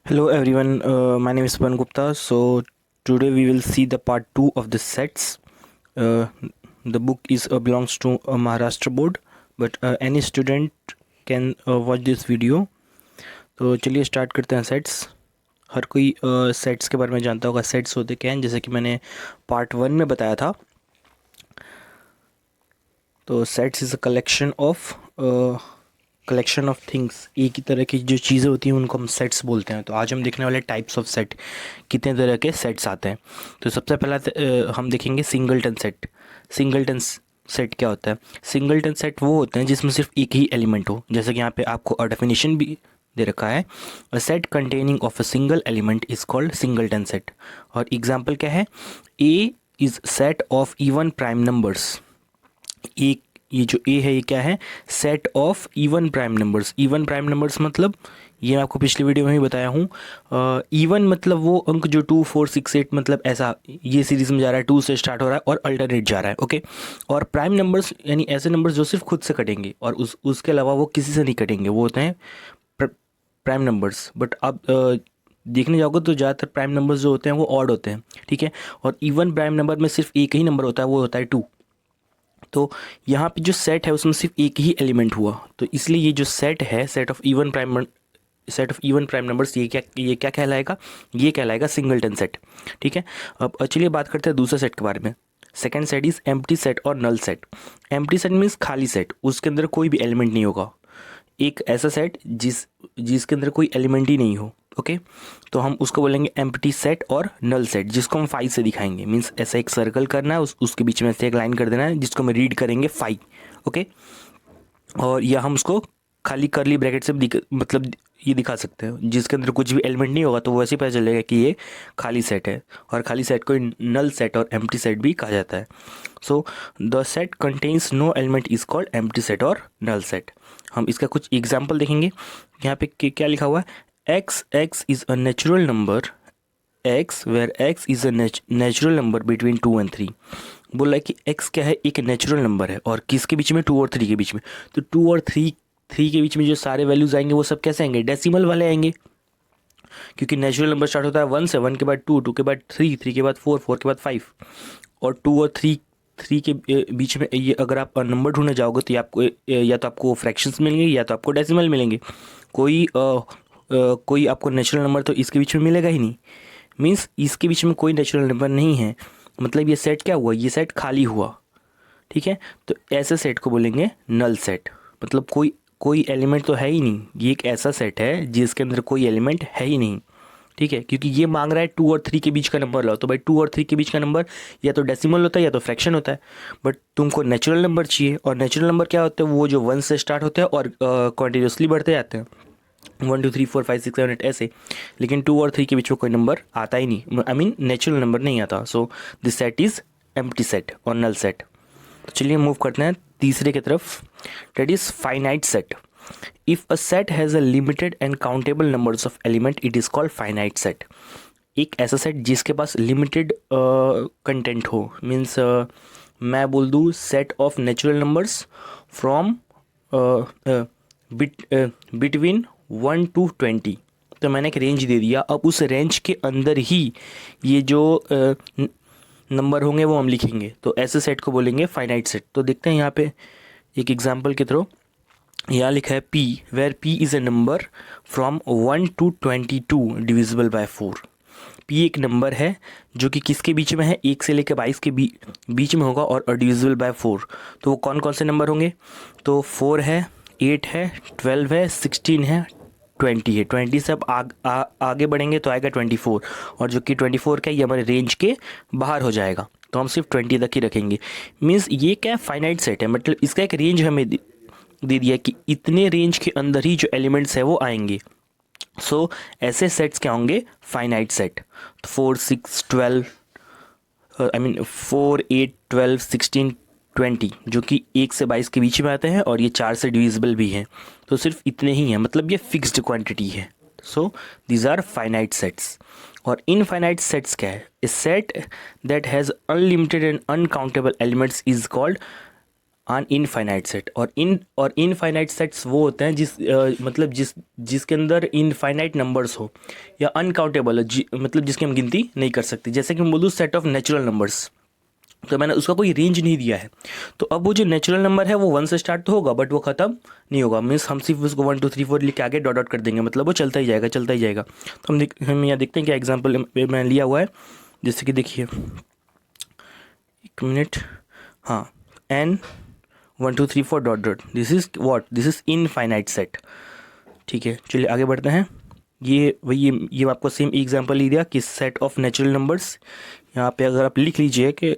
Hello everyone, my name is Pan Gupta. So today we will see the part 2 of the sets. Uh, the book is belongs to a Maharashtra board, but any student can watch this video. तो चलिए start करते हैं sets. हर कोई sets के बारे में जानता होगा सेट्स होते क्या हैं, जैसे कि मैंने पार्ट 1 में बताया था. तो sets is a collection of things. एक ही तरह की जो चीज़ें होती हैं उनको हम सेट्स बोलते हैं. तो आज हम देखने वाले टाइप्स ऑफ सेट, कितने तरह के सेट्स आते हैं. तो सबसे पहला हम देखेंगे सिंगलटन सेट. सिंगलटन सेट क्या होता है? सिंगलटन सेट वो होते हैं जिसमें सिर्फ एक ही एलिमेंट हो. जैसे कि यहाँ पे आपको डेफिनेशन भी दे रखा है, a set containing of a single element is called singleton set. और एग्जाम्पल क्या है? A is set of even prime numbers. एक ये जो ए है ये क्या है? Set of even prime numbers. Even prime numbers मतलब ये मैं आपको पिछली वीडियो में ही बताया हूँ. इवन मतलब वो अंक जो 2 4 6 8 मतलब ऐसा ये सीरीज में जा रहा है, 2 से स्टार्ट हो रहा है और अल्टरनेट जा रहा है. ओके. और प्राइम नंबर्स यानी ऐसे नंबर्स जो सिर्फ खुद से कटेंगे और उसके अलावा वो किसी से नहीं कटेंगे, वो होते हैं प्राइम नंबर्स. बट अब देखने जाओगे तो ज़्यादातर प्राइम नंबर्स जो होते हैं वो ऑड होते हैं. ठीक है. और इवन प्राइम नंबर में सिर्फ एक ही नंबर होता है, वो होता है 2. तो यहाँ पे जो सेट है उसमें सिर्फ एक ही एलिमेंट हुआ, तो इसलिए ये जो सेट है set of even prime numbers, ये क्या कहलाएगा? ये कहलाएगा सिंगलटन सेट. ठीक है. अब चलिए बात करते हैं दूसरे सेट के बारे में. Second set is empty set और null set. Empty set means खाली सेट, उसके अंदर कोई भी एलिमेंट नहीं होगा. एक ऐसा सेट जिसके अंदर कोई एलिमेंट ही नहीं हो. ओके. तो हम उसको बोलेंगे एम्प्टी सेट और नल सेट, जिसको हम 5 से दिखाएंगे. मीन्स ऐसा एक सर्कल करना है, उसके बीच में ऐसे एक लाइन कर देना है जिसको हम रीड करेंगे 5. ओके. और या हम उसको खाली करली ब्रैकेट से मतलब ये दिखा सकते हैं, जिसके अंदर कुछ भी एलिमेंट नहीं होगा तो वो ऐसे ही पता चलेगा कि ये खाली सेट है. और खाली सेट को नल सेट और एम्प्टी सेट भी कहा जाता है. So the set contains no element is called empty set और नल सेट. हम इसका कुछ एग्जाम्पल देखेंगे. यहाँ पे क्या लिखा हुआ है? x is a natural number x where x is a natural number between 2 and 3. बोला है कि x क्या है? एक नेचुरल नंबर है. और किसके बीच में? 2 और 3 के बीच में. तो 2 और 3 के बीच में जो सारे वैल्यूज आएंगे वो सब कैसे आएंगे? डेसिमल वाले आएंगे, क्योंकि नेचुरल नंबर स्टार्ट होता है 1 से. 1 के बाद 2, 2 के बाद 3, 3 के बाद 4, 4 के बाद 5. और 2 और 3 के बीच में ये अगर आप नंबर ढूंढने जाओगे तो या तो आपको फ्रैक्शंस मिलेंगे या तो आपको डेसिमल मिलेंगे. कोई आपको नेचुरल नंबर तो इसके बीच में मिलेगा ही नहीं. मीन्स इसके बीच में कोई नेचुरल नंबर नहीं है, मतलब ये सेट क्या हुआ? ये सेट खाली हुआ. ठीक है. तो ऐसे सेट को बोलेंगे नल सेट. मतलब कोई एलिमेंट तो है ही नहीं. ये एक ऐसा सेट है जिसके अंदर कोई एलिमेंट है ही नहीं. ठीक है. क्योंकि ये मांग रहा है 2 और 3 के बीच का नंबर लाओ, तो भाई 2 और 3 के बीच का नंबर या तो डेसिमल होता है या तो फ्रैक्शन होता है. बट तुमको नेचुरल नंबर चाहिए, और नेचुरल नंबर क्या होते हैं? वो जो 1 से स्टार्ट होते हैं और कंटिन्यूसली बढ़ते जाते हैं. 1 2 3 4 5 6 7 8 ऐसे. लेकिन 2 और 3 के बीच में कोई नंबर आता ही नहीं, आई मीन नेचुरल नंबर नहीं आता. सो this set is empty set और नल सेट. तो चलिए मूव करते हैं तीसरे की तरफ. That is finite set. If a set has a limited and countable numbers of element it is called finite set. एक ऐसा सेट जिसके पास लिमिटेड कंटेंट हो. मीन्स मैं बोल दूँ set of natural numbers from between 1 to 20. तो मैंने एक रेंज दे दिया. अब उस रेंज के अंदर ही ये जो नंबर होंगे वो हम लिखेंगे. तो ऐसे सेट को बोलेंगे फाइनाइट सेट. तो देखते हैं यहाँ पे एक एग्जांपल के थ्रू. यहाँ लिखा है p where p is a number from 1 to 22 divisible by 4. p एक नंबर है जो कि किसके बीच में है? 1 से लेकर 22 के बीच में होगा और डिविजिबल बाय 4. तो वो कौन कौन से नंबर होंगे? तो 4 है, 8 है, 12 है, 16 है, 20 है. 20 से अब आगे बढ़ेंगे तो आएगा 24, और जो कि 24 का ये हमारे रेंज के बाहर हो जाएगा. तो हम सिर्फ 20 तक ही रखेंगे. मीन्स ये क्या है? फाइनाइट सेट है. मतलब इसका एक रेंज हमें दे दिया कि इतने रेंज के अंदर ही जो एलिमेंट्स है वो आएंगे. सो ऐसे सेट्स क्या होंगे? Finite set. 4 6 12 आई मीन 4 8 12 16 20 जो कि 1 से 22 के बीच में आते हैं, और ये 4 से डिविजिबल भी हैं. तो सिर्फ इतने ही हैं, मतलब ये फिक्स्ड क्वांटिटी है. So these are finite sets. और इनफाइनाइट सेट्स क्या है? A set that has unlimited and uncountable elements is called an infinite set. और इनफाइनाइट सेट्स वो होते हैं मतलब जिसके अंदर इनफाइनाइट नंबर्स हो या अनकाउंटेबल हो, मतलब जिसकी हम गिनती नहीं कर सकते। जैसे कि मैं बोलूँ सेट ऑफ नेचुरल नंबर्स, तो मैंने उसका कोई रेंज नहीं दिया है, तो अब वो जो नेचुरल नंबर है वो 1 से स्टार्ट तो होगा बट वो ख़त्म नहीं होगा। मीन्स हम सिर्फ उसको 1 2 3 4 लिख के आगे डॉट डॉट कर देंगे, मतलब वो चलता ही जाएगा चलता ही जाएगा। तो हम यहाँ देखते हैं क्या एग्जाम्पल मैंने लिया हुआ है। जैसे कि देखिए, एक मिनट, हाँ, n 1 2 3 4 dot dot, this is what, this is infinite set. ठीक है, चलिए आगे बढ़ते हैं। ये आपको सेम एग्जांपल ही दिया कि सेट ऑफ नेचुरल नंबर्स। यहाँ पे अगर आप लिख लीजिए कि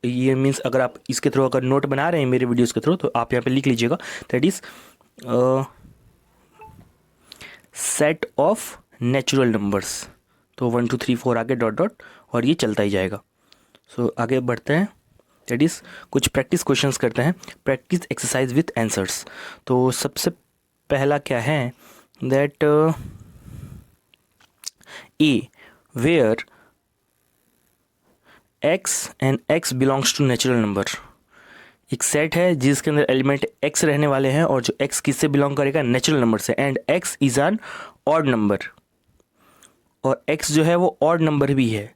ये मीन्स अगर आप इसके थ्रू अगर नोट बना रहे हैं मेरे वीडियोस के थ्रू, तो आप यहाँ पे लिख लीजिएगा that is set of natural numbers. तो 1 2 3 4 आगे डॉट डॉट, और ये चलता ही जाएगा। सो आगे बढ़ते हैं, दैट इज़ कुछ प्रैक्टिस क्वेश्चंस करते हैं, प्रैक्टिस एक्सरसाइज विथ आंसर्स। तो सबसे पहला क्या है that A where x and x belongs to natural number. एक सेट है जिसके अंदर एलिमेंट x रहने वाले हैं और जो x किससे बिलोंग करेगा, नेचुरल नंबर से, and x is an odd number, और x जो है वो ऑड नंबर भी है।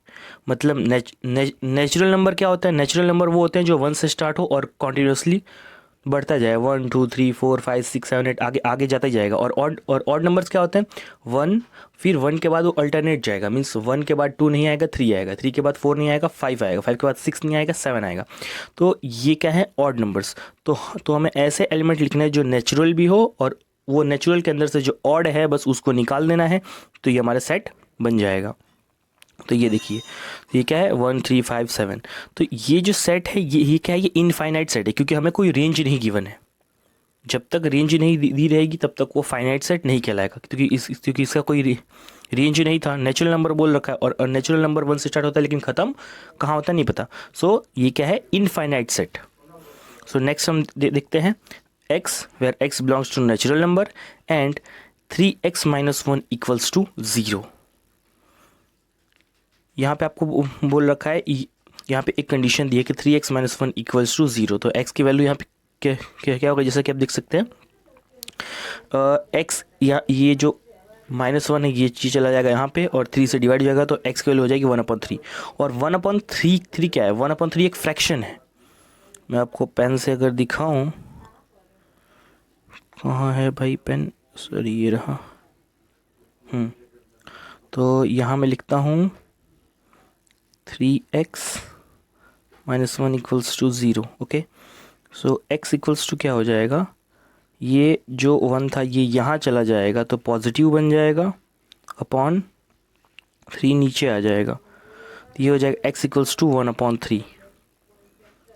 मतलब नेचुरल नंबर क्या होता है, नेचुरल नंबर वो होते हैं जो 1 से स्टार्ट हो और कॉन्टिन्यूसली बढ़ता जाए, 1 2 3 4 5 6 7 8 आगे आगे जाता ही जाएगा। और ऑड नंबर्स क्या होते हैं, 1, फिर 1 के बाद वो अल्टरनेट जाएगा, मीन्स 1 के बाद 2 नहीं आएगा 3 आएगा, 3 के बाद 4 नहीं आएगा 5 आएगा, 5 के बाद 6 नहीं आएगा 7 आएगा। तो ये क्या है, ऑड नंबर्स। तो हमें ऐसे एलिमेंट लिखने हैं जो नेचुरल भी हो और वो नेचुरल के अंदर से जो ऑड है बस उसको निकाल देना है, तो ये हमारा सेट बन जाएगा। तो ये देखिए, ये क्या है, 1 3 5 7। तो ये जो सेट है ये क्या है, ये इनफाइनाइट सेट है, क्योंकि हमें कोई रेंज नहीं गिवन है। जब तक रेंज नहीं दी रहेगी तब तक वो फाइनाइट सेट नहीं कहलाएगा, क्योंकि इसका कोई रेंज नहीं था। नेचुरल नंबर बोल रखा है और नेचुरल नंबर 1 से स्टार्ट होता है लेकिन ख़त्म कहाँ होता है नहीं पता। सो ये क्या है, इनफाइनाइट सेट। सो नेक्स्ट हम देखते हैं x where x belongs to natural number and 3x - 1 equals to 0। यहाँ पे आपको बोल रखा है, यहाँ पे एक कंडीशन दी है कि 3x - 1 इक्वल्स टू 0। तो x की वैल्यू यहाँ पे क्या होगा, जैसा कि आप देख सकते हैं, x या ये जो -1 है ये चीज़ चला जाएगा यहाँ पे और 3 से डिवाइड हो जाएगा, तो x की वैल्यू हो जाएगी 1/3। और 1/3 क्या है, 1/3 एक फ्रैक्शन है। मैं आपको पेन से अगर दिखाऊं, कहाँ है भाई पेन, सॉरी ये रहा। तो यहाँ मैं लिखता हूँ 3x - 1 equals to 0। Okay, so x equals to क्या हो जाएगा, ये जो 1 था ये यहाँ चला जाएगा तो पॉजिटिव बन जाएगा, अपॉन 3 नीचे आ जाएगा, तो ये हो जाएगा x इक्वल्स टू 1/3।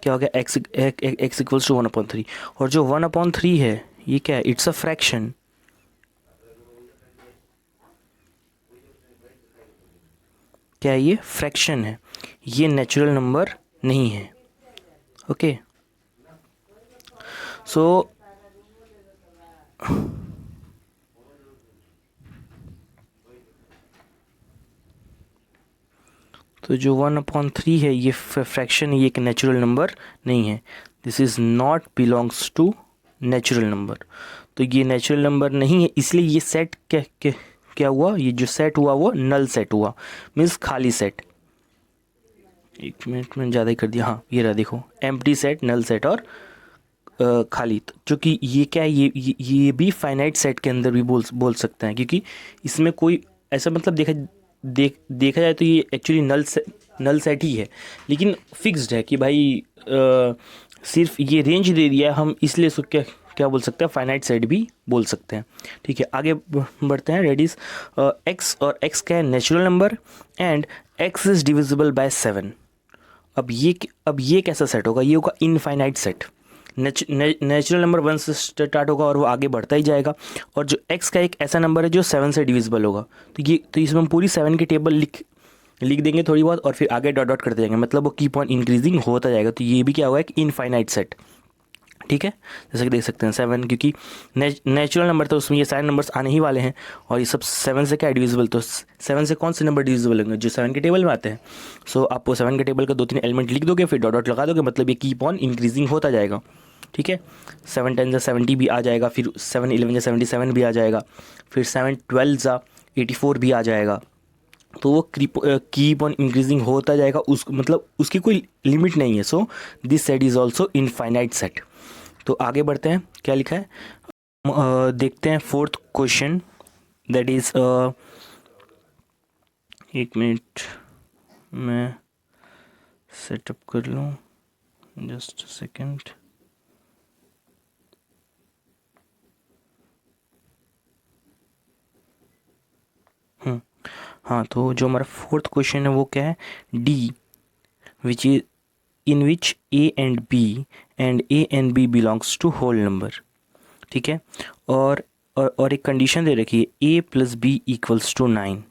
क्या हो गया, x इक्वल्स टू 1/3। और जो 1/3 है ये क्या है, इट्स अ फ्रैक्शन। क्या है, ये फ्रैक्शन है, ये नेचुरल नंबर नहीं है। ओके, सो तो जो 1/3 है ये फ्रैक्शन, ये एक नेचुरल नंबर नहीं है। This is not belongs to natural number. तो ये नेचुरल नंबर नहीं है, इसलिए ये सेट क्या हुआ, ये जो सेट हुआ वो नल सेट हुआ, मीन्स खाली सेट। एक मिनट में ज़्यादा ही कर दिया, हाँ ये रहा देखो, एम्प्टी सेट, नल सेट और खाली। जो कि ये क्या है, ये भी फाइनाइट सेट के अंदर भी बोल सकते हैं, क्योंकि इसमें कोई ऐसा मतलब देखा जाए तो ये एक्चुअली नल सेट ही है, लेकिन फिक्स्ड है कि भाई सिर्फ ये रेंज दे दिया हम, इसलिए इसको क्या बोल सकते हैं, फाइनाइट सेट भी बोल सकते हैं। ठीक है, आगे बढ़ते हैं। रेडिस x, और x क्या है, natural number, and x is divisible by 7। अब ये कैसा सेट होगा, ये होगा इनफाइनाइट सेट। नेचुरल नंबर 1 से स्टार्ट होगा और वो आगे बढ़ता ही जाएगा, और जो x का एक ऐसा नंबर है जो 7 से डिविजिबल होगा। तो इसमें हम पूरी 7 की टेबल लिख देंगे थोड़ी बहुत, और फिर आगे डॉट डॉट करते जाएंगे, मतलब वो कीप ऑन इंक्रीजिंग होता जाएगा। तो ये भी क्या होगा, एक इनफाइनाइट सेट। ठीक है, जैसे कि देख सकते हैं 7, क्योंकि नेचुरल नंबर तो उसमें ये सारे नंबर्स आने ही वाले हैं, और ये सब 7 से क्या डिविजिबल, तो 7 से कौन से नंबर डिविजिबल होंगे, जो 7 के टेबल में आते हैं। सो आप वो 7 के टेबल का 2-3 एलिमेंट लिख दोगे, फिर डॉट डॉट लगा दोगे, मतलब ये कीप ऑन इंक्रीजिंग होता जाएगा। ठीक है, 7 10 जा 70 भी आ जाएगा, फिर 7 11 जा 77 भी आ जाएगा, फिर 7 12 जा 84 भी आ जाएगा। तो वो कीप ऑन इंक्रीजिंग होता जाएगा, उस मतलब उसकी कोई लिमिट नहीं है। सो this set is also infinite set. तो आगे बढ़ते हैं, क्या लिखा है, देखते हैं फोर्थ क्वेश्चन, दैट इज़, एक मिनट मैं सेटअप कर लूँ, जस्ट सेकेंड। हाँ, तो जो हमारा फोर्थ क्वेश्चन है वो क्या है, D, which is in which A and B belongs to whole number. ठीक है, और एक कंडीशन दे रखी है, a plus B equals to 9।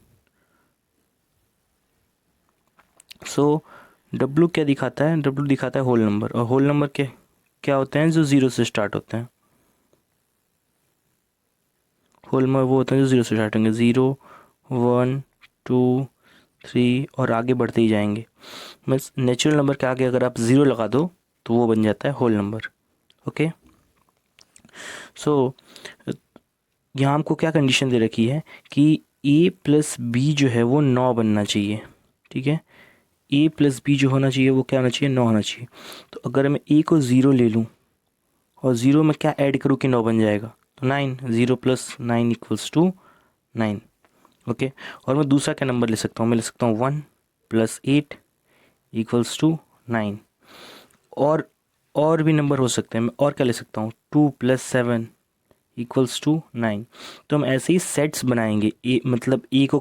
So W क्या दिखाता है, W दिखाता है होल नंबर, और होल नंबर के क्या होते हैं, जो 0 से स्टार्ट होते हैं। होल नंबर वो होते हैं जो 0 से स्टार्ट होंगे, 0 1 2 3 और आगे बढ़ते ही जाएंगे। मीन्स नेचुरल नंबर के आगे अगर आप 0 लगा दो तो वो बन जाता है होल नंबर। ओके, सो यहाँ हमको क्या कंडीशन दे रखी है कि a प्लस बी जो है वो 9 बनना चाहिए। ठीक है, a प्लस बी जो होना चाहिए वो क्या होना चाहिए, 9 होना चाहिए। तो अगर मैं a को 0 ले लूँ और 0 में क्या ऐड करूँ कि 9 बन जाएगा, तो 9, 0 प्लस 9 इक्वल्स टू 9। ओके, और मैं दूसरा क्या नंबर ले सकता हूँ, मैं ले सकता हूँ 1 प्लस 8 इक्वल्स टू 9। और भी नंबर हो सकते हैं, मैं और क्या ले सकता हूँ, 2 प्लस 7 इक्वल्स टू 9। तो हम ऐसे ही सेट्स बनाएंगे, ए मतलब ए को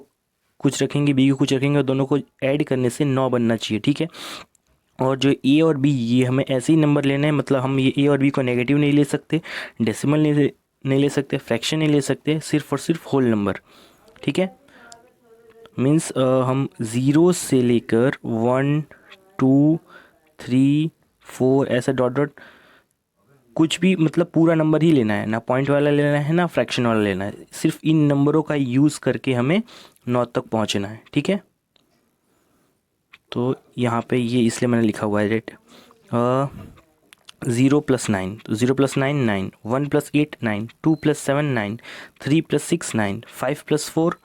कुछ रखेंगे, बी को कुछ रखेंगे, और दोनों को ऐड करने से 9 बनना चाहिए। ठीक है, और जो ए और बी ये हमें ऐसे ही नंबर लेने हैं, मतलब हम ये ए और बी को नेगेटिव नहीं ले सकते, डेसिमल नहीं ले सकते, फ्रैक्शन नहीं ले सकते, सिर्फ और सिर्फ होल नंबर। ठीक है, मीन्स हम 0 से लेकर 1 2 3 4 ऐसा डॉट डॉट कुछ भी, मतलब पूरा नंबर ही लेना है, ना पॉइंट वाला लेना है ना फ्रैक्शन वाला लेना है, सिर्फ इन नंबरों का यूज़ करके हमें 9 तक पहुंचना है। ठीक है, तो यहाँ पे ये इसलिए मैंने लिखा हुआ है रेट 0 प्लस 9, तो 0 plus 9 9, 1 plus 8 9, 2 plus 7 9, 3 plus 6 9, 5 plus 4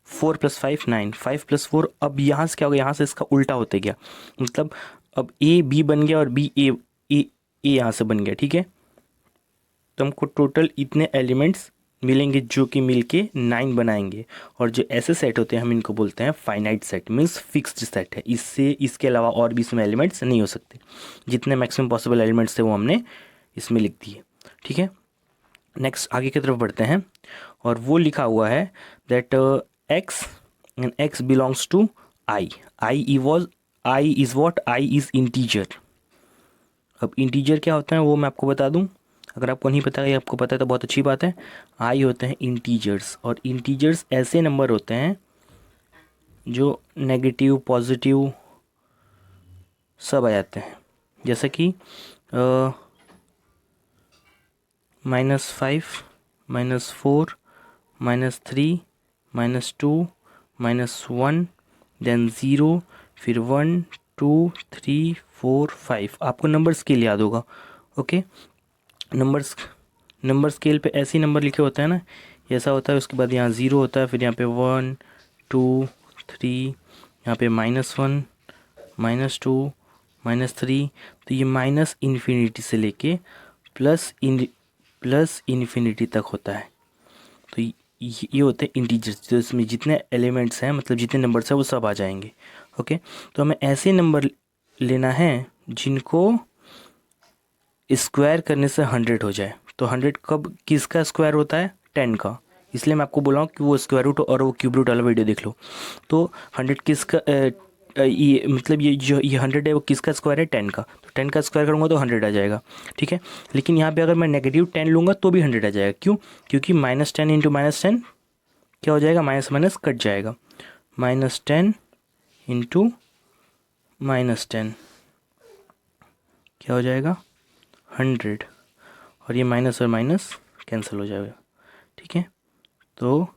4 plus 5 9, 5 plus 4। अब यहाँ से क्या होगा, यहाँ से इसका उल्टा होते गया, मतलब अब ए बी बन गया और बी ए ए यहाँ से बन गया। ठीक है, तो हमको टोटल इतने एलिमेंट्स मिलेंगे जो कि मिलके 9 बनाएंगे, और जो ऐसे सेट होते हैं हम इनको बोलते हैं finite set, means fixed set है, इससे इसके अलावा और भी इसमें एलिमेंट्स नहीं हो सकते। जितने मैक्सिमम पॉसिबल एलिमेंट्स थे वो हमने इसमें लिख दिए। ठीक है, नेक्स्ट आगे की तरफ बढ़ते हैं, और वो लिखा हुआ है that x and x belongs to I, I is what, I is integer. अब इंटीजर क्या होता है वो मैं आपको बता दूं, अगर आपको नहीं पता या आपको पता है तो बहुत अच्छी बात है। आई होते हैं इंटीजर्स, और इंटीजर्स ऐसे नंबर होते हैं जो नेगेटिव पॉजिटिव सब आ जाते हैं, जैसे कि -5 -4 -3 -2 -1 देन 0, फिर 1 2 3 4 5। आपको नंबर स्केल याद होगा। ओके, नंबर स्केल पे ऐसे ही नंबर लिखे होते हैं ना, ऐसा होता है, उसके बाद यहाँ 0 होता है, फिर यहाँ पे 1 2 3, यहाँ पे -1 -2 -3। तो ये माइनस इन्फिनिटी से लेके प्लस इन्फिनिटी तक होता है। तो ये होते हैं इंटीजर्स, तो इसमें जितने एलिमेंट्स हैं, मतलब जितने नंबर्स हैं वो सब आ जाएंगे। ओके, तो हमें ऐसे नंबर लेना है जिनको स्क्वायर करने से 100 हो जाए। तो 100 कब किसका स्क्वायर होता है, 10 का। इसलिए मैं आपको बोला हूँ कि वो स्क्वायर रूट और वो क्यूब रूट वाला वीडियो देख लो। तो 100 किसका ये मतलब ये जो ये 100 है वो किसका स्क्वायर है, 10 का। तो 10 का स्क्वायर करूँगा तो 100 आ जाएगा। ठीक है, लेकिन यहाँ पे अगर मैं -10 लूँगा तो भी 100 आ जाएगा। क्यों, क्योंकि -10 इंटू -10 क्या हो जाएगा, माइनस माइनस कट जाएगा, -10 इंटू -10 क्या हो जाएगा, 100। और ये माइनस और माइनस कैंसिल हो जाएगा, ठीक है। तो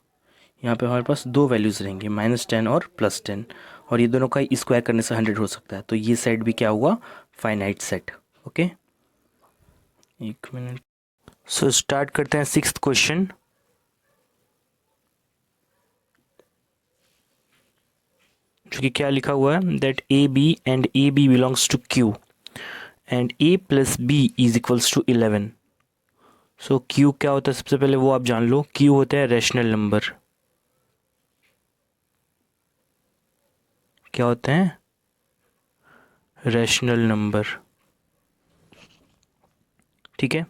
यहाँ पे हमारे पास दो वैल्यूज़ रहेंगे, -10 और +10, और ये दोनों का स्क्वायर करने से 100 हो सकता है। तो ये सेट भी क्या हुआ, फाइनाइट सेट। ओके, एक मिनट। सो स्टार्ट करते हैं 6th क्वेश्चन। जो कि क्या लिखा हुआ है, that A B and A B belongs to Q and a + b is equals to 11। So q क्या होता है, सबसे पहले वो आप जान लो। q होता है रैशनल नंबर। क्या होते हैं, रैशनल नंबर, ठीक है।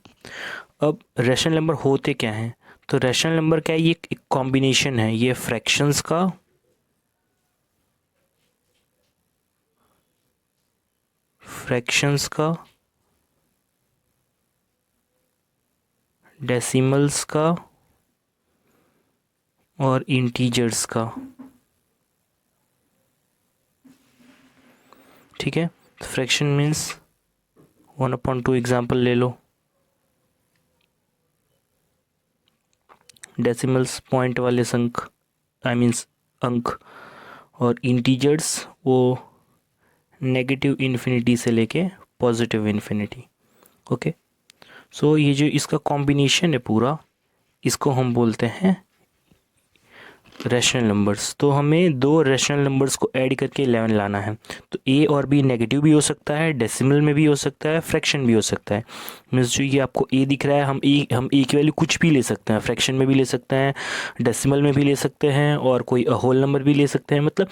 अब रैशनल नंबर होते क्या हैं, तो रैशनल नंबर क्या है, ये एक कॉम्बिनेशन है, ये फ्रैक्शंस का डेसिमल्स का और इंटीजर्स का, ठीक है। फ्रैक्शन मीन्स 1/2 एग्जाम्पल ले लो, डेसिमल्स पॉइंट वाले मीन्स अंक, और इंटीजर्स वो नेगेटिव इन्फिनिटी से लेके पॉजिटिव इन्फिनिटी। ओके, सो ये जो इसका कॉम्बिनेशन है पूरा, इसको हम बोलते हैं रैशनल नंबर्स। तो हमें दो रैशनल नंबर्स को ऐड करके 11 लाना है। तो ए और बी नेगेटिव भी हो सकता है, डेसिमल में भी हो सकता है, फ्रैक्शन भी हो सकता है। मीन्स जो ये आपको ए दिख रहा है, हम ए की वैल्यू कुछ भी ले सकते हैं, फ्रैक्शन में भी ले सकते हैं, डेसिमल में भी ले सकते हैं, और कोई होल नंबर भी ले सकते हैं। मतलब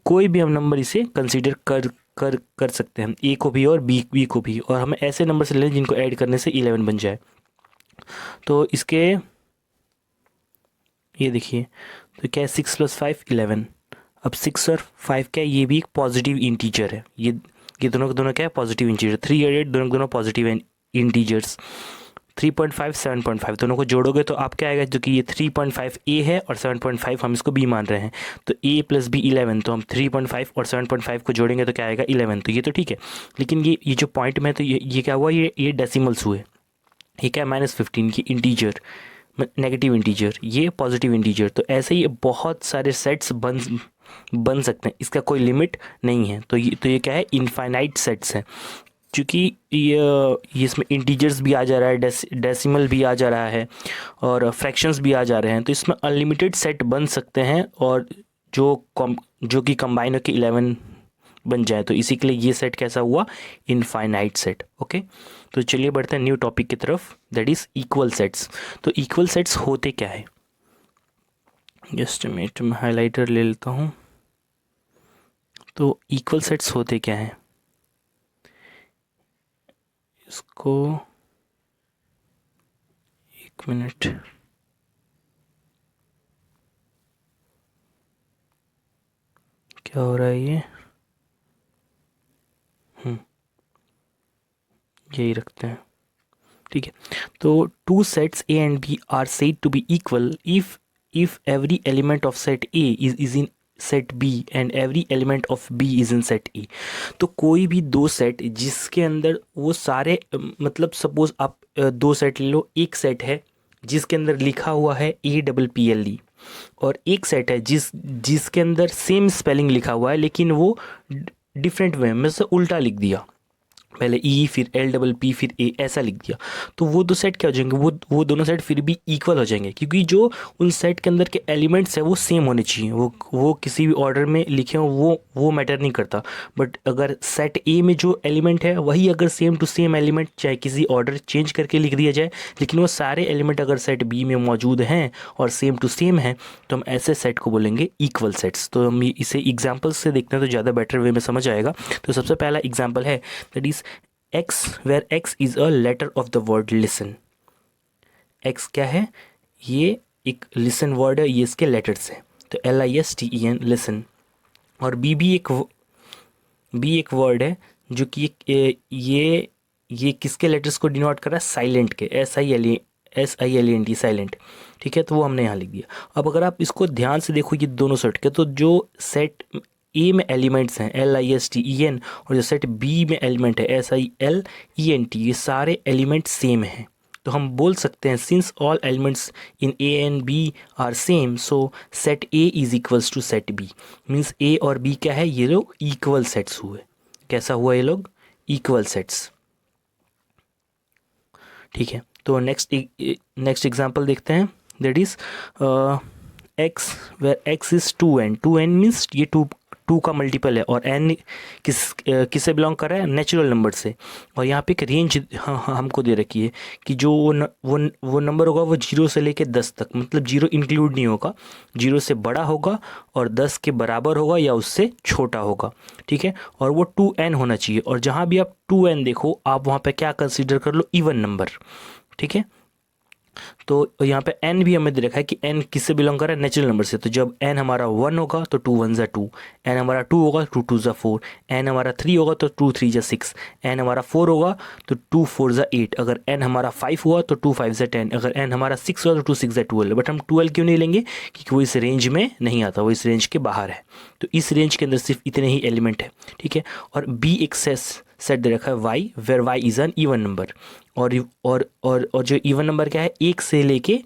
कोई भी हम नंबर इसे कंसिडर कर सकते हैं, ए को भी और बी को भी, और हमें ऐसे नंबर से लें जिनको ऐड करने से 11 बन जाए। तो इसके ये देखिए, तो क्या है, 6 + 5 11। अब 6 और 5 क्या है, ये भी एक पॉजिटिव इंटीजर है। ये दोनों के दोनों क्या है, पॉजिटिव इंटीजर। 3 और 8 दोनों के दोनों पॉजिटिव इंटीजर्स। 3.5 7.5 दोनों को जोड़ोगे तो आप क्या आएगा, जो कि ये 3.5 ए है और 7.5 हम इसको बी मान रहे हैं। तो a + b 11, तो हम 3.5 और 7.5 को जोड़ेंगे तो क्या आएगा, 11। तो ये तो ठीक है, लेकिन ये जो पॉइंट में, तो ये क्या हुआ, ये डेसिमल्स हुए। ये क्या है, -15 की इंटीजर, नेगेटिव इंटीजर, ये पॉजिटिव इंटीजर। तो ऐसे ही बहुत सारे सेट्स बन सकते हैं, इसका कोई लिमिट नहीं है। तो ये क्या है, इनफाइनाइट सेट्स हैं। क्योंकि ये इसमें इंटीजर्स भी आ जा रहा है, डेसिमल भी आ जा रहा है, और फ्रैक्शंस भी आ जा रहे हैं। तो इसमें अनलिमिटेड सेट बन सकते हैं, और जो कि कंबाइन होकर 11 बन जाए। तो इसी के लिए ये सेट कैसा हुआ, इनफाइनाइट सेट। ओके, तो चलिए बढ़ते हैं न्यू टॉपिक की तरफ, दैट इज इक्वल सेट्स। तो इक्वल सेट्स होते क्या है, जस्ट मिनट, मैं हाइलाइटर ले लेता हूँ। तो इक्वल सेट्स होते क्या है, इसको एक मिनट, क्या हो रहा है ये, यही रखते हैं, ठीक है। तो two sets A and B are said to be equal if every element of set A is in set B and every element of B is in set A. तो कोई भी दो सेट जिसके अंदर वो सारे मतलब सपोज आप दो सेट ले लो, एक सेट है जिसके अंदर लिखा हुआ है APPLE, और एक सेट है जिसके अंदर सेम स्पेलिंग लिखा हुआ है लेकिन वो डिफरेंट वे में से उल्टा लिख दिया, पहले ई फिर LPP फिर ए ऐसा लिख दिया। तो वो दो सेट क्या हो जाएंगे, वो दोनों सेट फिर भी इक्वल हो जाएंगे, क्योंकि जो उन सेट के अंदर के एलिमेंट्स है वो सेम होने चाहिए। वो किसी भी ऑर्डर में लिखे हो वो मैटर नहीं करता। बट अगर सेट ए में जो एलिमेंट है वही अगर सेम टू सेम एलिमेंट चाहे किसी ऑर्डर चेंज करके लिख दिया जाए, लेकिन वो सारे एलिमेंट अगर सेट बी में मौजूद हैं और सेम टू सेम है, तो हम ऐसे सेट को बोलेंगे इक्वल सेट्स। तो हम इसे एग्जाम्पल्स से देखते हैं तो ज़्यादा बेटर वे में समझ आएगा। तो सबसे पहला एग्जाम्पल है, that is X, where X is a letter of the word listen। X क्या है, ये एक listen word है, ये इसके letters है। तो LISTEN listen। और B एक word है जो कि ये किसके letters को डिनोट कर रहा है, साइलेंट के, SILENT साइलेंट, ठीक है। तो वो हमने यहाँ लिख दिया। अब अगर आप इसको ध्यान से देखो ये दोनों सेट के, तो जो सेट ए में एलिमेंट्स हैं LISTEN, और जो सेट बी में एलिमेंट है SILENT, ये सारे एलिमेंट सेम हैं। तो हम बोल सकते हैं since all elements in A and B are same so set A is equals to set B. Means A और बी क्या है, ये लोग इक्वल सेट्स हुए। कैसा हुआ ये लोग, इक्वल सेट्स। ठीक है, तो नेक्स्ट एग्जांपल देखते हैं, that is x where x is 2n। 2n means ये टू का मल्टीपल है, और n किससे बिलोंग कर रहा है, नेचुरल नंबर से। और यहाँ पे एक रेंज हमको दे रखी है कि जो वो नंबर होगा वो 0 से लेके 10 तक, मतलब 0 इंक्लूड नहीं होगा, 0 से बड़ा होगा और 10 के बराबर होगा या उससे छोटा होगा। ठीक है, और वो 2n होना चाहिए। और जहाँ भी आप 2n देखो, आप वहाँ पे क्या कंसीडर कर लो, इवन नंबर। ठीक है, तो यहाँ पे n भी हमें दे रखा है कि n किससे बिलोंग कर रहा है, नेचुरल नंबर से। तो जब n हमारा 1 होगा तो 2 1 ज़ा 2, n हमारा 2 होगा तो 2 2 ज़ा 4, n हमारा 3 होगा तो 2 3 ज़ा 6, n हमारा 4 होगा तो 2 4 ज़ा 8, अगर n हमारा 5 हुआ तो 2 5 ज़ा 10, अगर n हमारा 6 हुआ तो 2 6 ज़ा 12। बट हम 12 क्यों नहीं लेंगे, क्योंकि वो इस रेंज में नहीं आता, वो इस रेंज के बाहर है। तो इस रेंज के अंदर सिर्फ इतने ही एलिमेंट है। ठीक है, और b एक सेट दे रखा है y, where y is an even number. और जो इवन नंबर क्या है, 1 से लेके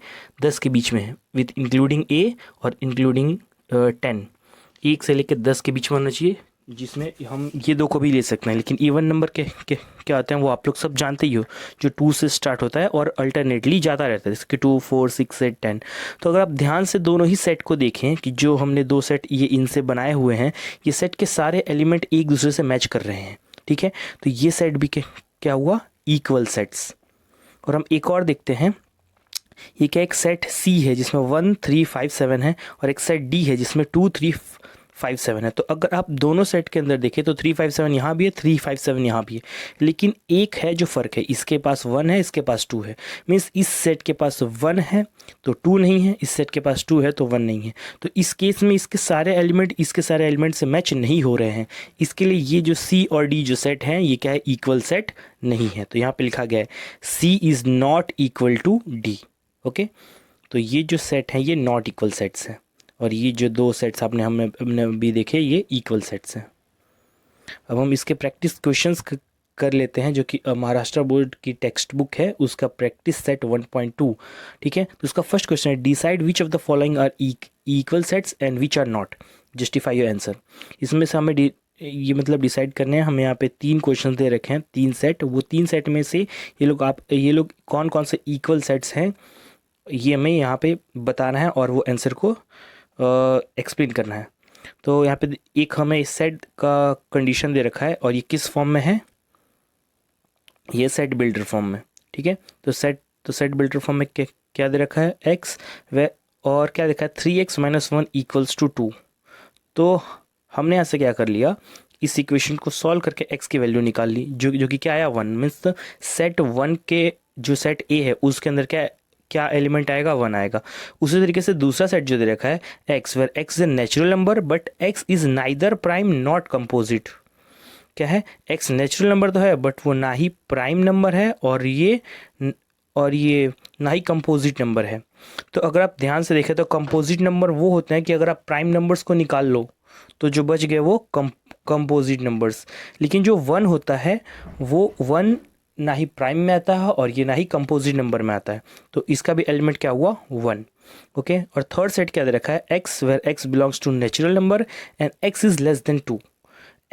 10 के बीच में है, विथ इंक्लूडिंग a और इंक्लूडिंग 10। 1 से लेके 10 के बीच में होना चाहिए, जिसमें हम ये दो को भी ले सकते हैं। लेकिन इवन नंबर के क्या होते हैं वो आप लोग सब जानते ही हो, जो 2 से स्टार्ट होता है और अल्टरनेटली जाता रहता है, जैसे कि 2 4 6 8 10। तो अगर आप ध्यान से दोनों ही सेट को देखें कि जो हमने दो सेट ये इनसे बनाए हुए हैं, ये सेट के सारे एलिमेंट एक दूसरे से मैच कर रहे हैं। ठीक है, तो ये सेट भी क्या हुआ, इक्वल सेट्स। और हम एक और देखते हैं, ये क्या, एक सेट C है जिसमें 1 3 5 7 है, और एक सेट D है जिसमें 2 3 5 7 है। तो अगर आप दोनों सेट के अंदर देखें तो 3 5 7 यहाँ भी है, 3 5 7 यहाँ भी है, लेकिन एक है जो फ़र्क है, इसके पास 1 है, इसके पास 2 है। मीन्स इस सेट के पास 1 है तो 2 नहीं है, इस सेट के पास 2 है तो 1 नहीं है। तो इस केस में इसके सारे एलिमेंट से मैच नहीं हो रहे हैं। इसके लिए ये जो C और D जो सेट हैं, ये क्या है, इक्वल सेट नहीं है। तो यहाँ पे लिखा गया है C is not equal to D। Okay, तो ये जो सेट हैं ये नॉट इक्वल सेट्स हैं, और ये जो दो सेट्स हमने भी देखे ये इक्वल सेट्स हैं। अब हम इसके प्रैक्टिस क्वेश्चंस कर लेते हैं, जो कि महाराष्ट्र बोर्ड की टेक्स्ट बुक है, उसका प्रैक्टिस सेट 1.2। ठीक है, तो उसका फर्स्ट क्वेश्चन है, decide which of the following are equal sets and which are not, justify your answer. इसमें से हमें ये मतलब डिसाइड करने हैं। हमें यहाँ पे 3 क्वेश्चन दे रखे हैं, 3 सेट। वो 3 सेट में से ये लोग कौन कौन से इक्वल सेट्स हैं, ये हमें यहाँ पे बताना है और वो आंसर को एक्सप्लेन करना है। तो यहाँ पे एक हमें इस सेट का कंडीशन दे रखा है, और ये किस फॉर्म में है, ये सेट बिल्डर फॉर्म में। ठीक है, तो सेट बिल्डर फॉर्म में क्या दे रखा है, x व और क्या देखा है 3x - 1 इक्वल्स टू 2। तो हमने यहाँ से क्या कर लिया, इस इक्वेशन को सॉल्व करके x की वैल्यू निकाल ली, जो कि क्या आया 1। मीन्स सेट 1 के जो सेट A है उसके अंदर क्या एलिमेंट आएगा, 1 आएगा। उसी तरीके से दूसरा सेट जो दे रखा है x, where x is a natural number but x is neither prime not composite. क्या है, x नेचुरल नंबर तो है बट वो ना ही प्राइम नंबर है और ये ना ही कंपोजिट नंबर है। तो अगर आप ध्यान से देखें तो कंपोजिट नंबर वो होते हैं कि अगर आप प्राइम नंबर्स को निकाल लो तो जो बच गए वो कंपोजिट नंबर्स। लेकिन जो 1 होता है वो 1 ना ही प्राइम में आता है और ये ना ही कंपोजिट नंबर में आता है। तो इसका भी एलिमेंट क्या हुआ, 1। ओके, और थर्ड सेट क्या दे रखा है, x where x belongs to natural number and x is less than 2।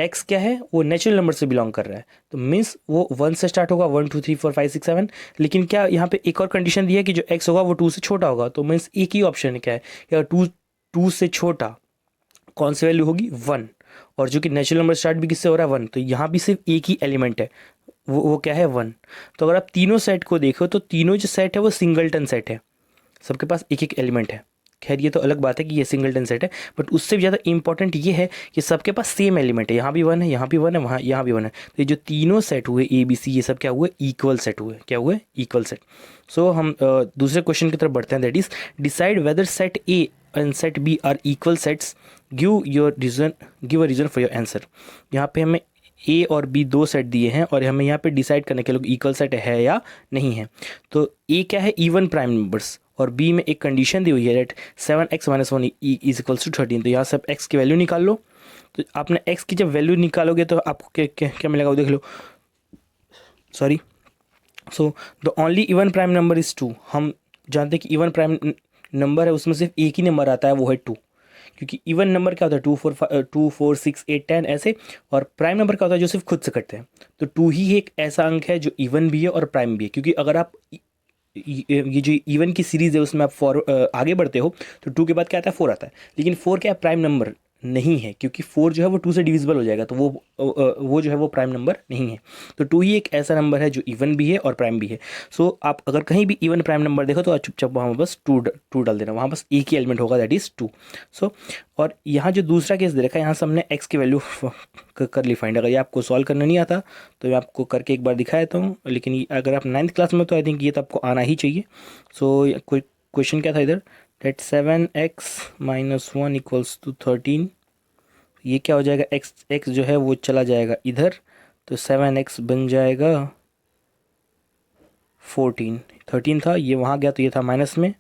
x क्या है, वो नेचुरल नंबर से बिलोंग कर रहा है, तो मीन्स वो 1 से स्टार्ट होगा, 1 2 3 4 5 6 7। लेकिन क्या यहाँ पे एक और कंडीशन दी है कि जो x होगा वो 2 से छोटा होगा। तो मीन्स एक ही ऑप्शन है, क्या है, या 2 से छोटा कौन सी वैल्यू होगी, 1। और जो कि नेचुरल नंबर स्टार्ट भी किससे हो रहा है, 1। तो यहाँ भी सिर्फ एक ही एलिमेंट है, वो क्या है, 1। तो अगर आप तीनों सेट को देखो तो तीनों जो सेट है वो सिंगलटन सेट है, सबके पास एक एक एलिमेंट है। खैर ये तो अलग बात है कि ये सिंगलटन सेट है, बट उससे भी ज़्यादा इंपॉर्टेंट ये है कि सबके पास सेम एलिमेंट है, यहाँ भी 1 है, यहाँ भी 1 है, यहाँ भी 1 है। तो ये जो तीनों सेट हुए ABC, ये सब क्या हुए, इक्वल सेट हुए। क्या हुए, इक्वल सेट। सो हम दूसरे क्वेश्चन की तरफ बढ़ते हैं, that is decide whether set A and set B are equal sets, give a reason for your answer. यहाँ पे हमें A और B दो सेट दिए हैं और हमें यहाँ पे डिसाइड करने के लिए इक्वल सेट है या नहीं है। तो A क्या है, इवन प्राइम नंबर्स, और B में एक कंडीशन दी हुई है date 7x - 1 is equals to 13। तो यहाँ से आप x की वैल्यू निकाल लो। तो आपने x की जब वैल्यू निकालोगे तो आपको क्या मिलेगा, वो देख लो। Sorry, so the only even prime number is 2। हम जानते हैं कि इवन प्राइम नंबर है उसमें सिर्फ एक ही नंबर आता है, वो है 2। क्योंकि इवन नंबर क्या होता है 2 4 6 8 10 ऐसे, और प्राइम नंबर क्या होता है जो सिर्फ खुद से कटते हैं। तो 2 ही एक ऐसा अंक है जो इवन भी है और प्राइम भी है। क्योंकि अगर आप ये जो इवन की सीरीज़ है उसमें आप आगे बढ़ते हो तो 2 के बाद क्या आता है 4 आता है। लेकिन 4 क्या है, प्राइम नंबर नहीं है, क्योंकि 4 जो है वो 2 से डिविजिबल हो जाएगा, तो वो जो है वो प्राइम नंबर नहीं है। तो 2 ही एक ऐसा नंबर है जो इवन भी है और प्राइम भी है। सो आप अगर कहीं भी इवन प्राइम नंबर देखो तो आप चुपचाप वहाँ बस टू डाल देना, वहाँ बस एक ही एलिमेंट होगा, दैट इज़ 2। सो और यहाँ जो दूसरा केस दे रखा है, यहाँ से हमने एक्स की वैल्यू कर ली फाइंड। अगर ये आपको सॉल्व करना नहीं आता तो मैं आपको करके एक बार दिखा देता हूँ, लेकिन अगर आप 9th क्लास में तो आई थिंक ये तो आपको आना ही चाहिए। सो कोई क्वेश्चन क्या था इधर, डेट 7x - 1 = 13। ये क्या हो जाएगा, x जो है वो चला जाएगा इधर, तो 7x बन जाएगा 14। 13 था, ये वहाँ गया तो ये था माइनस में,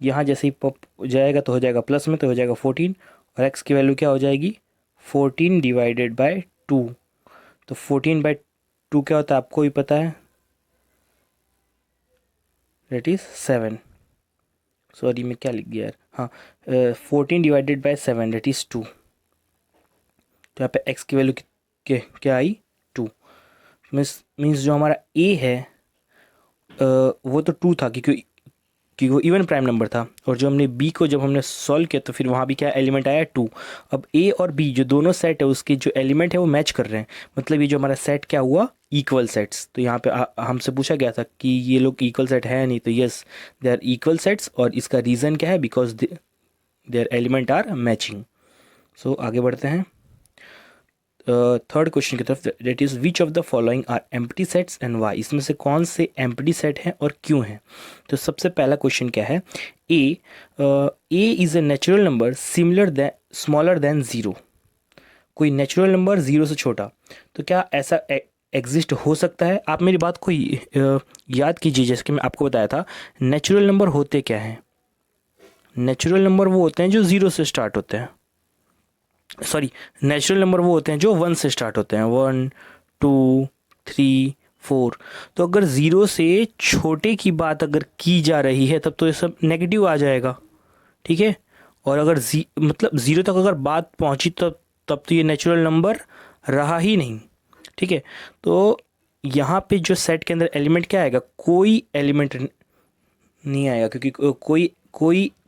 यहाँ जैसे ही पॉप जाएगा तो हो जाएगा प्लस में, तो हो जाएगा 14। और x की वैल्यू क्या हो जाएगी 14 डिवाइडेड बाय 2। तो 14/2 क्या होता है आपको भी पता है, दैट इज़ 7। सॉरी मैं क्या लिख गया यार, हाँ 14 डिवाइडेड बाय 7 दैट इज़ 2। तो यहाँ पे x की वैल्यू क्या आई 2। मीन्स जो हमारा a है वो तो 2 था, क्योंकि वो इवन प्राइम नंबर था। और जो हमने b को जब हमने सॉल्व किया तो फिर वहाँ भी क्या एलिमेंट आया 2। अब a और b जो दोनों सेट है उसके जो एलिमेंट है वो मैच कर रहे हैं, मतलब ये जो हमारा सेट क्या हुआ इक्वल सेट्स। तो यहाँ पे हमसे पूछा गया था कि ये लोग इक्वल सेट है नहीं, तो yes they are equal sets. और इसका रीज़न क्या है, because their element are matching. So आगे बढ़ते हैं थर्ड क्वेश्चन की तरफ, that is which of the following are empty sets and why. इसमें से कौन से एम्प्टी सेट हैं और क्यों हैं। तो सबसे पहला क्वेश्चन क्या है, A is a natural number smaller than zero. कोई नेचुरल नंबर ज़ीरो से छोटा, तो क्या ऐसा एग्जिस्ट हो सकता है। आप मेरी बात को याद कीजिए, जैसे कि मैं आपको बताया था नेचुरल नंबर होते क्या हैं। नेचुरल नंबर वो होते हैं जो ज़ीरो से स्टार्ट होते हैं, सॉरी नेचुरल नंबर वो होते हैं जो 1 से स्टार्ट होते हैं, 1 2 3 4। तो अगर ज़ीरो से छोटे की बात अगर की जा रही है तब तो ये सब नेगेटिव आ जाएगा, ठीक है। और अगर मतलब ज़ीरो तक अगर बात पहुंची तब तो ये नेचुरल नंबर रहा ही नहीं, ठीक है। तो यहाँ पे जो सेट के अंदर एलिमेंट क्या आएगा, कोई एलिमेंट नहीं आएगा, क्योंकि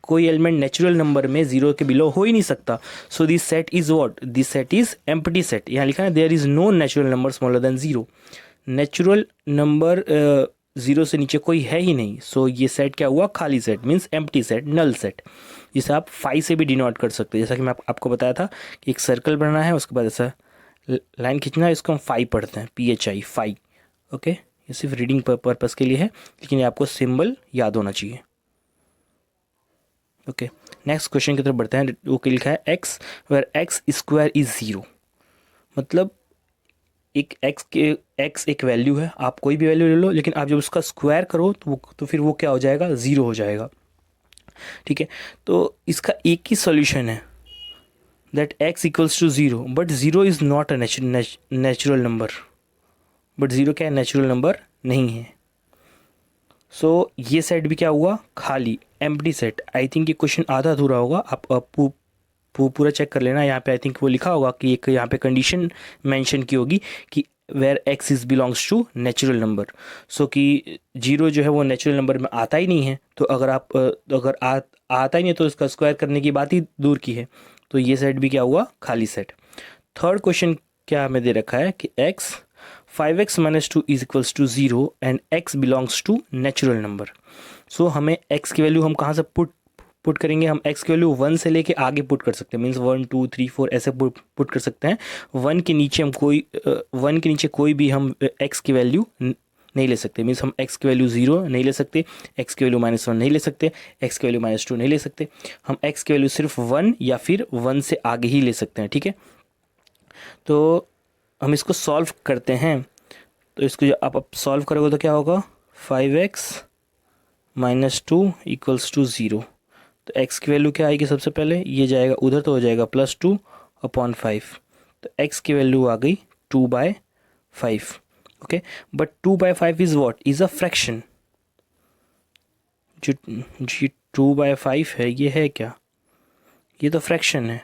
कोई एलिमेंट नेचुरल नंबर में ज़ीरो के बिलो हो ही नहीं सकता। So this set is what, this set is empty set. यहाँ लिखा है there is no natural number smaller than zero. Natural number zero से नीचे कोई है ही नहीं। सो ये सेट क्या हुआ, खाली set, means empty set, null set, जिसे आप 5 से भी डिनोट कर सकते हैं। जैसा कि मैं आपको बताया था कि एक सर्कल बनाना है, उसके बाद ऐसा लाइन खींचना है, इसको हम 5 पढ़ते हैं, PHI 5। ओके, ये सिर्फ रीडिंग पर्पज़ के लिए है, लेकिन ये आपको सिंबल याद होना चाहिए। ओके, नेक्स्ट क्वेश्चन की तरफ बढ़ते हैं। वो क्या लिखा है, x where x square is zero. मतलब एक एक्स एक वैल्यू है, आप कोई भी वैल्यू ले लो, लेकिन आप जब उसका स्क्वायर करो तो फिर वो क्या हो जाएगा, ज़ीरो हो जाएगा, ठीक है। तो इसका एक ही सॉल्यूशन है, that x equals to zero, but zero is not a natural number. But zero क्या है, नेचुरल नंबर नहीं है। सो ये सेट भी क्या हुआ, खाली एम्प्टी सेट। आई थिंक ये क्वेश्चन आधा अधूरा होगा, आप पूरा चेक कर लेना। यहाँ पे आई थिंक वो लिखा होगा कि एक यहाँ पे कंडीशन मेंशन की होगी कि where x is belongs to natural number. So कि जीरो जो है वो नेचुरल नंबर में आता ही नहीं है, तो अगर आता ही नहीं तो इसका स्क्वायर करने की बात ही दूर की है। तो ये सेट भी क्या हुआ, खाली सेट। थर्ड क्वेश्चन क्या हमें दे रखा है कि x 5x - 2 is equals to zero and x belongs to natural number. So हमें x की वैल्यू हम कहाँ से पुट करेंगे, हम x की वैल्यू 1 से लेके आगे पुट कर सकते हैं, मीन्स 1 2 3 4 ऐसे पुट कर सकते हैं। 1 के नीचे कोई भी हम x की वैल्यू नहीं ले सकते, मीन्स हम x की वैल्यू 0 नहीं ले सकते, x की वैल्यू -1 नहीं ले सकते, x की वैल्यू -2 नहीं ले सकते। हम x की वैल्यू सिर्फ 1 या फिर 1 से आगे ही ले सकते हैं, ठीक है। तो हम इसको सॉल्व करते हैं, तो इसको आप सॉल्व करोगे तो क्या होगा, 5x - 2 = 0। तो x की वैल्यू क्या आएगी, सबसे पहले ये जाएगा उधर तो हो जाएगा +2/5। तो x की वैल्यू आ गई 2/5। Okay, but 2/5 is what, is a fraction. जो जी 2/5 है, ये है क्या, ये तो फ्रैक्शन है,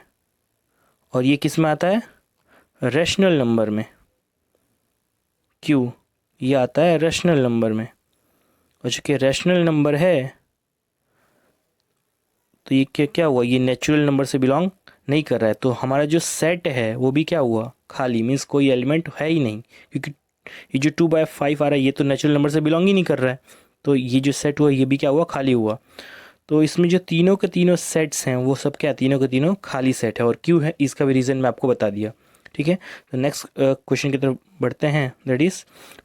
और ये किस में आता है, रैशनल नंबर में। क्यों, ये आता है रैशनल नंबर में, और चूँकि रैशनल नंबर है तो ये क्या क्या हुआ, ये नेचुरल नंबर से बिलोंग नहीं कर रहा है, तो हमारा जो सेट है वो भी क्या हुआ, खाली, मीन्स कोई एलिमेंट है ही नहीं, क्योंकि ये जो 2/5 आ रहा है ये तो नेचुरल नंबर से बिलोंग ही नहीं कर रहा है, तो ये जो सेट हुआ ये भी क्या हुआ, खाली हुआ। तो इसमें जो तीनों के तीनों सेट्स हैं वो सब क्या, तीनों के तीनों खाली सेट है, और क्यों है इसका भी रीज़न मैं आपको बता दिया। ठीक है, तो नेक्स्ट क्वेश्चन की तरफ बढ़ते हैं, that is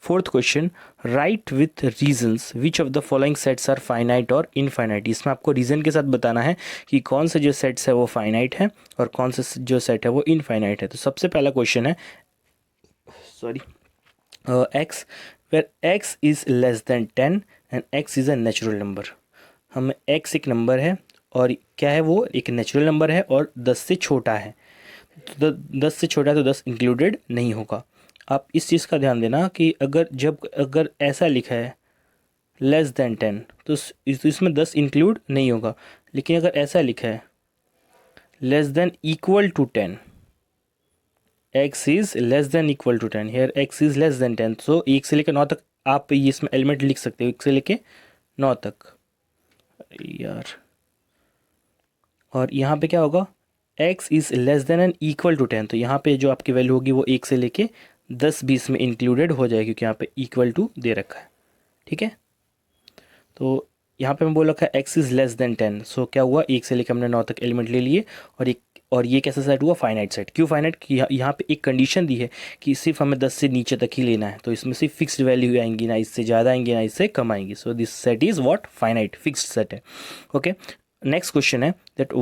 fourth question, write with reasons which of the following sets are finite और इनफाइनाइट। इसमें आपको रीज़न के साथ बताना है कि कौन से जो सेट्स है वो फाइनाइट है और कौन से जो सेट है वो इनफाइनाइट है। तो सबसे पहला क्वेश्चन है, sorry, x, where x is less than 10 and x is a natural number. हमें एक्स एक नंबर है और क्या है, वो एक नेचुरल नंबर है और 10 से छोटा है, तो 10 से छोटा तो 10 इंक्लूडेड नहीं होगा। आप इस चीज़ का ध्यान देना कि अगर ऐसा लिखा है लेस देन 10 तो इसमें 10 इंक्लूड नहीं होगा, लेकिन अगर ऐसा लिखा है less than equal to 10, x is less than equal to 10, here x is less than 10, so 1 से लेकर 9 तक आप ये इसमें एलिमेंट लिख सकते हो, 1 से लेकर 9 तक यार। और यहाँ पे क्या होगा, x is less than and equal to 10, तो यहाँ पे जो आपकी वैल्यू होगी वो 1 से लेके 10 20 में इंक्लूडेड हो जाएगी, क्योंकि यहाँ पे इक्वल टू दे रखा है। ठीक है, तो यहाँ पे मैं बोल रखा है x इज़ लेस देन 10, सो क्या हुआ, 1 से लेकर हमने 9 तक एलिमेंट ले लिए, और ये कैसा सेट हुआ, फाइनाइट सेट। क्यों फाइनाइट, कि यहाँ पे एक कंडीशन दी है कि सिर्फ हमें 10 से नीचे तक ही लेना है, तो इसमें सिर्फ फिक्स्ड वैल्यू आएंगी, ना इससे ज़्यादा आएंगी ना इससे कम आएंगी, सो this set is what, finite fixed set है। ओके, नेक्स्ट क्वेश्चन है that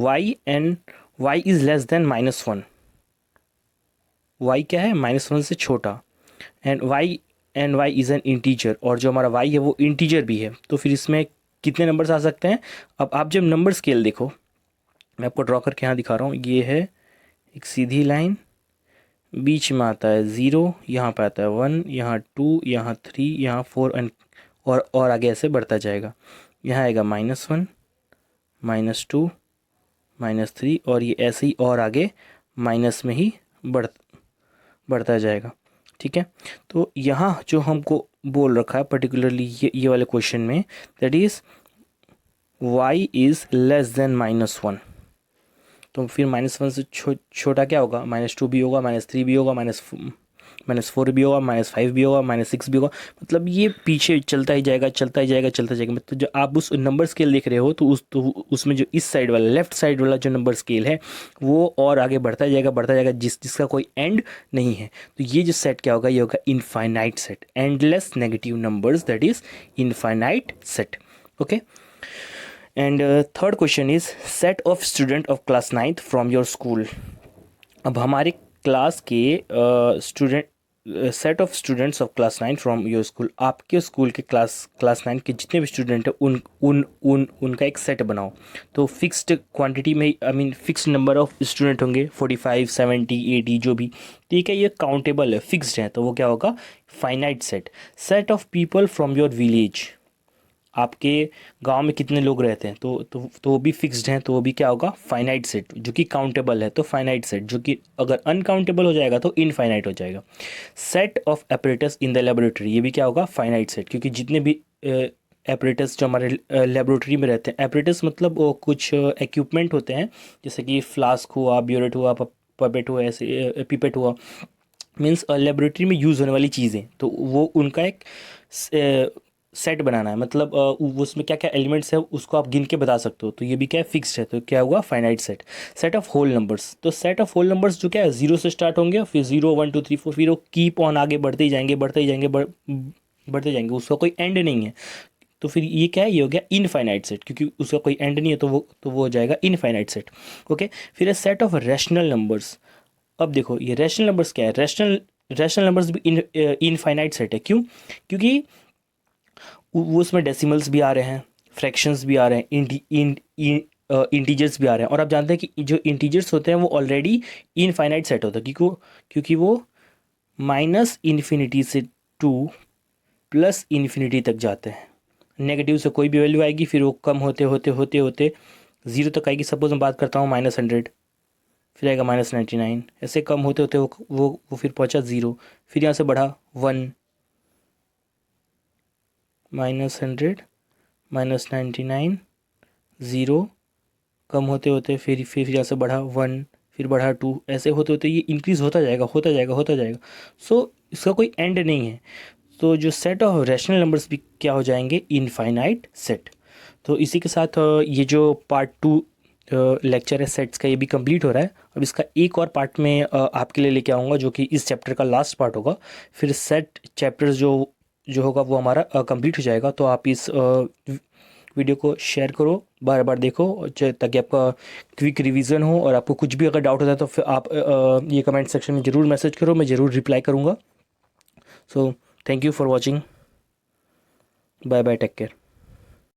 y is less then -1, y क्या है, -1 से छोटा, and y is N integer, और जो हमारा y है वो इंटीजर भी है, तो फिर इसमें कितने नंबर्स आ सकते हैं। अब आप जब नंबर स्केल देखो, मैं आपको ड्रॉ करके यहाँ दिखा रहा हूँ, ये है एक सीधी लाइन, बीच में आता है 0, यहाँ पे आता है 1, यहाँ 2, यहाँ 3, यहाँ 4, एंड और आगे ऐसे बढ़ता जाएगा, यहाँ आएगा -1, -2, -3, और ये ऐसे ही और आगे माइनस में ही बढ़ता जाएगा। ठीक है, तो यहाँ जो हमको बोल रखा है पर्टिकुलरली ये वाले क्वेश्चन में, that is y is less then -1, तो फिर -1 से छोटा क्या होगा, -2 भी होगा, -3 भी होगा, -4 भी होगा, -5 भी होगा, -6 भी होगा, मतलब ये पीछे चलता ही जाएगा, चलता ही जाएगा, चलता जाएगा। मतलब जो आप उस नंबर स्केल देख रहे हो तो उसमें जो इस साइड वाला, लेफ्ट साइड वाला जो नंबर स्केल है वो और आगे बढ़ता जाएगा, बढ़ता जाएगा, जिसका कोई एंड नहीं है। तो ये जो सेट क्या होगा, ये होगा infinite set, endless negative numbers, that is infinite set. Okay, and third question is set of student of class 9th from your school. अब हमारे क्लास के set of students of class 9 from your school, आपके school के class 9 के जितने भी student हैं उनका एक सेट बनाओ। तो फिक्स्ड क्वांटिटी में, I mean fixed number of student होंगे, 45 70 80 जो भी, ठीक है, ये काउंटेबल है, फिक्स्ड है, तो वो क्या होगा, finite set. Set of people from your village, आपके गांव में कितने लोग रहते हैं, तो वो भी फिक्स्ड हैं, तो वो भी क्या होगा, फाइनाइट सेट, जो कि काउंटेबल है, तो फाइनाइट सेट, जो कि अगर अनकाउंटेबल हो जाएगा तो इनफाइनाइट हो जाएगा। Set of apparatus in the laboratory, ये भी क्या होगा, फाइनाइट सेट, क्योंकि जितने भी एपरेटस जो हमारे लेबोरेटरी में रहते हैं, एपरेटस मतलब वो कुछ इक्विपमेंट होते हैं, जैसे कि फ्लास्क हुआ, ब्यूरेट हुआ, पपेट हुआ, ऐसे पिपेट हुआ, मीन्स लेबोरेटरी में यूज़ होने वाली चीज़ें, तो वो उनका एक सेट बनाना है, मतलब उसमें क्या क्या एलिमेंट्स है उसको आप गिन के बता सकते हो, तो ये भी क्या है, फिक्स्ड है, तो क्या हुआ, finite set. Set of whole numbers, तो सेट ऑफ होल नंबर्स जो क्या है, 0 से स्टार्ट होंगे, फिर 0 1 2 3 4, फिर वो कीप ऑन आगे बढ़ते ही जाएंगे, बढ़ते ही जाएंगे, बढ़ते जाएंगे, उसका कोई एंड नहीं है, तो फिर ये क्या है, ये हो गया इनफाइनाइट सेट, क्योंकि उसका कोई एंड नहीं है, तो वो हो जाएगा इनफाइनाइट सेट। ओके, फिर है सेट ऑफ रैशनल नंबर्स। अब देखो ये रैशनल नंबर्स क्या है, रैशनल नंबर्स भी इनफाइनाइट सेट है, क्यों, क्योंकि वो उसमें डेसिमल्स भी आ रहे हैं, फ्रैक्शंस भी आ रहे हैं, इंटीजर्स भी आ रहे हैं, और आप जानते हैं कि जो इंटीजर्स होते हैं वो ऑलरेडी इनफाइनाइट सेट होता है, क्योंकि वो माइनस इन्फिनिटी से टू प्लस इन्फिनिटी तक जाते हैं। नेगेटिव से कोई भी वैल्यू आएगी, फिर वो कम होते होते होते होते ज़ीरो तक आएगी। सपोज मैं बात करता हूँ -100, फिर आएगा -99, ऐसे कम होते होते वो फिर पहुँचा ज़ीरो, फिर यहाँ से बढ़ा 1, -100, -99, ज़ीरो, कम होते होते फिर यहाँ से बढ़ा 1, फिर बढ़ा 2, ऐसे होते होते ये इंक्रीज़ होता जाएगा होता जाएगा होता जाएगा। सो इसका कोई एंड नहीं है। तो जो सेट ऑफ रैशनल नंबर्स भी क्या हो जाएंगे, इनफाइनाइट सेट। तो इसी के साथ ये जो पार्ट 2 लेक्चर है सेट्स का, ये भी कंप्लीट हो रहा है। अब इसका एक और पार्ट में आपके लिए लेके आऊँगा, जो कि इस चैप्टर का लास्ट पार्ट होगा। फिर सेट चैप्टर जो जो होगा वो हमारा कंप्लीट हो जाएगा। तो आप इस वीडियो को शेयर करो, बार बार देखो, ताकि आपका क्विक रिवीजन हो। और आपको कुछ भी अगर डाउट होता है तो फिर आप ये कमेंट सेक्शन में ज़रूर मैसेज करो, मैं ज़रूर रिप्लाई करूँगा। So thank you for watching, bye bye, take care.